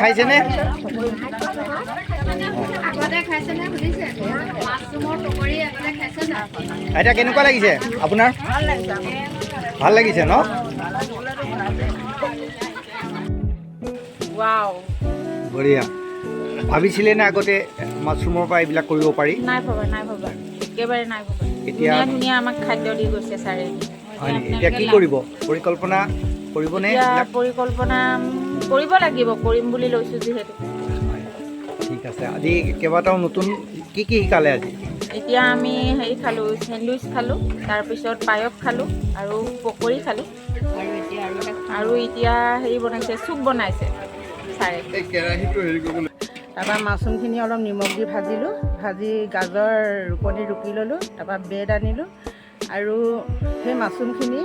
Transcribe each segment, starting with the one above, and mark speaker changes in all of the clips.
Speaker 1: খাইছেনে? এতিয়া কেনেকুৱা লাগিছে আপোনাৰ? ভাল লাগিছে ন? বঢ়িয়া। ভাবিছিলে নে আগতে মাছৰুমৰ পৰা এইবিলাক কৰিব পাৰি?
Speaker 2: নাই ভবা একেবাৰে নাই ভবা।
Speaker 1: এতিয়া
Speaker 2: ধুনীয়া আমাক খাদ্য দি গৈছে ছাৰে।
Speaker 1: হয় নেকি? এতিয়া কি কৰিব? পৰিকল্পনা কৰিবনে?
Speaker 2: পৰিকল্পনা কৰিব লাগিব, কৰিম বুলি লৈছোঁ যিহেতু।
Speaker 1: ঠিক আছে। আজি কেইবাটাও নতুন কি শিকালে আজি?
Speaker 2: এতিয়া আমি হেৰি খালোঁ, চেণ্ডউইচ খালোঁ, তাৰপিছত পায়স খালোঁ আৰু পকৰি খালোঁ। আৰু এতিয়া হেৰি বনাইছে, চুপ বনাইছে ছাৰে।
Speaker 3: তাৰপৰা মাছৰুমখিনি অলপ নিমখ দি ভাজিলোঁ, ভাজি গাজৰ ৰুকনি ৰুকি ল'লোঁ, তাৰপৰা ব্ৰেড আনিলোঁ আৰু সেই মাছৰুমখিনি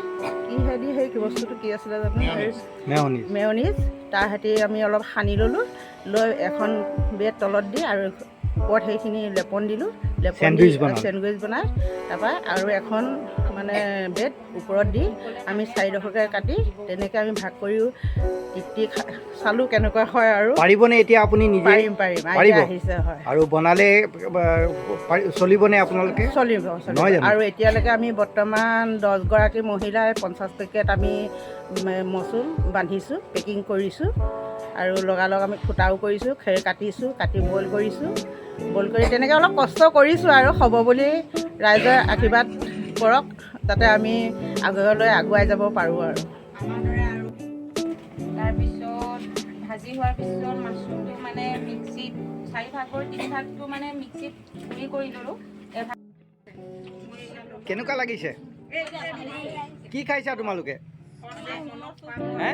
Speaker 3: কিহেদি সেই বস্তুটো কি আছিলে জানো, মেয়নিজ তাৰ সৈতে আমি অলপ সানি ল'লোঁ, লৈ এখন ব্ৰেড তলত দি আৰু ওপৰত সেইখিনি লেপন দিলোঁ, চেণ্ডউইচ বনাই তাৰপৰা আৰু এখন মানে ব্ৰেড ওপৰত দি আমি 4ডোখৰকৈ কাটি তেনেকৈ আমি ভাগ কৰিও চালোঁ কেনেকুৱা হয়। আৰু
Speaker 1: পাৰিবনে এতিয়া আপুনি নিজে?
Speaker 3: পাৰিম আহিছে হয়।
Speaker 1: আৰু বনালে চলিবনে আপোনালোকে?
Speaker 3: চলিব। আৰু এতিয়ালৈকে আমি বৰ্তমান 10গৰাকী মহিলাই 50 পেকেট আমি মচুৰ বান্ধিছোঁ, পেকিং কৰিছোঁ আৰু লগালগ আমি ফুটাও কৰিছোঁ, খেৰ কাটিছোঁ, কাটি বইল কৰিছোঁ, বইল কৰি তেনেকৈ অলপ কষ্ট কৰিছোঁ আৰু হ'ব বুলি ৰাইজে আশীৰ্বাদ কৰক যাতে আমি আগলৈ আগুৱাই যাব পাৰোঁ। আৰু
Speaker 2: তাৰপিছত ভাজি হোৱাৰ পিছত মাছৰুমটো মানে মিক্সিত 4ভাগৰ 3ভাগটো মানে মিক্সিত গুড়ি কৰি ল'লোঁ।
Speaker 1: কেনেকুৱা লাগিছে? কি খাইছা তোমালোকে? হে?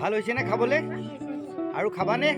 Speaker 1: ভাল হৈছেনে খাবলৈ? আৰু খাবানে?